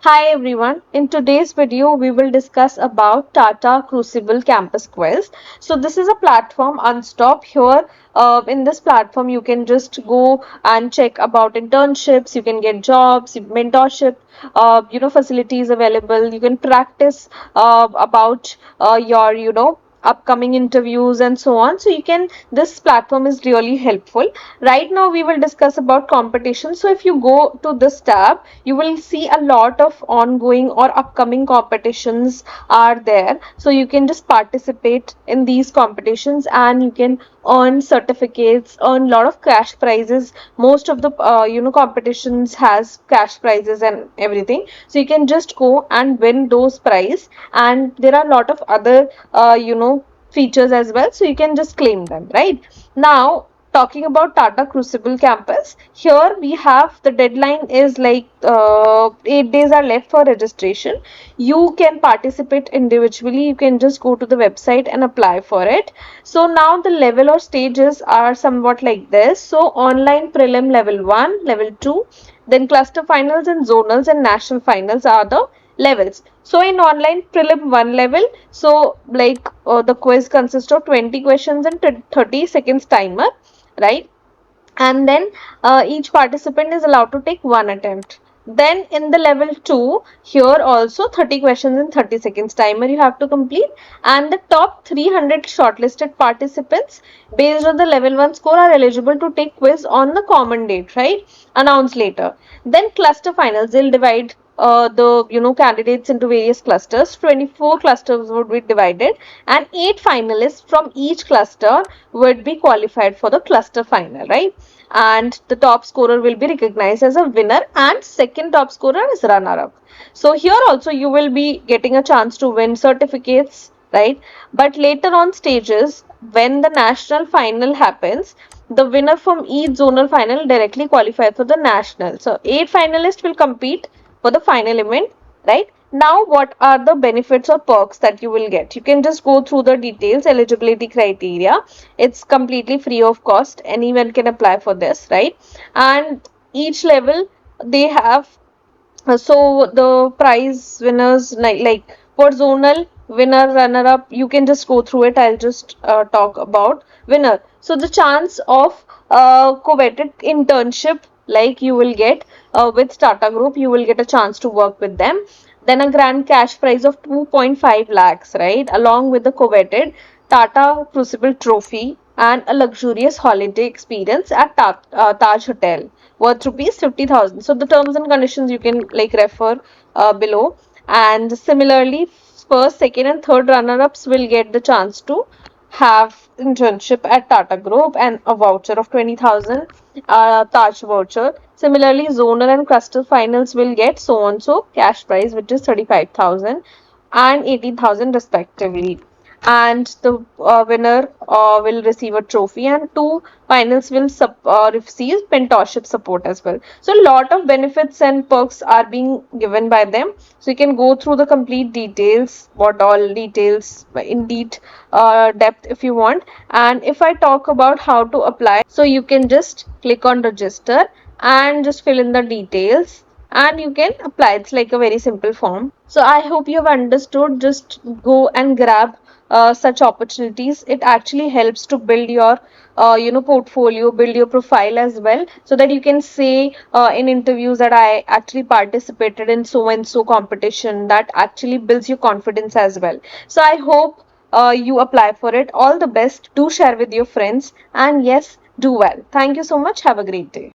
Hi everyone. In today's video, we will discuss about Tata Crucible Campus Quiz. So this is a platform, Unstop. Here, in this platform, you can just go and check about internships. You can get jobs, mentorship, facilities available. You can practice about your, upcoming interviews and so on. So you can, this platform is really helpful. Right now we will discuss about competition. So if you go to this tab, you will see a lot of ongoing or upcoming competitions are there. So you can just participate in these competitions and you can earn certificates, earn a lot of cash prizes. Most of the competitions has cash prizes and everything. So you can just go and win those prize, and there are a lot of other features as well, so you can just claim them. Right now, talking about Tata Crucible campus, here we have the deadline is like 8 days are left for registration. You can participate individually. You can just go to the website and apply for it. So now the level or stages are somewhat like this. So online prelim level 1, level 2, then cluster finals and zonals and national finals are the levels. So in online prelim 1 level, so like the quiz consists of 20 questions and 30 seconds timer, right? And then each participant is allowed to take one attempt. Then in the level 2, here also 30 questions in 30 seconds timer you have to complete, and the top 300 shortlisted participants based on the level 1 score are eligible to take quiz on the common date, right, announced later. Then cluster finals, they'll divide the candidates into various clusters. 24 clusters would be divided, and 8 finalists from each cluster would be qualified for the cluster final, right? And the top scorer will be recognized as a winner, and second top scorer is runner up. So here also you will be getting a chance to win certificates, right? But later on stages, when the national final happens, the winner from each zonal final directly qualifies for the national. So 8 finalists will compete for the final event, right? Now, what are the benefits or perks that you will get? You can just go through the details, eligibility criteria. It's completely free of cost. Anyone can apply for this, right? And each level they have so the prize winners, like for zonal winner, runner up, you can just go through it. I'll just talk about winner. So the chance of coveted internship, like you will get with Tata Group, you will get a chance to work with them. Then a grand cash prize of 2.5 lakhs, right, along with the coveted Tata Crucible trophy and a luxurious holiday experience at Taj Hotel worth rupees 50,000. So the terms and conditions you can like refer below. And similarly, first, second, and third runner-ups will get the chance to have internship at Tata Group and a voucher of 20,000, Taj voucher. Similarly, zonal and cluster finals will get so and so cash prize, which is 35,000 and 18,000 respectively. And the winner will receive a trophy, and two finals will receive mentorship support as well. So a lot of benefits and perks are being given by them. So you can go through the complete details, what all details in depth if you want. And if I talk about how to apply, so you can just click on register and just fill in the details and you can apply. It's like a very simple form. So I hope you have understood. Just go and grab such opportunities. It actually helps to build your portfolio, build your profile as well, so that you can say in interviews that I actually participated in so and so competition. That actually builds your confidence as well. So I hope you apply for it. All the best. Do share with your friends, and yes, do well. Thank you so much. Have a great day.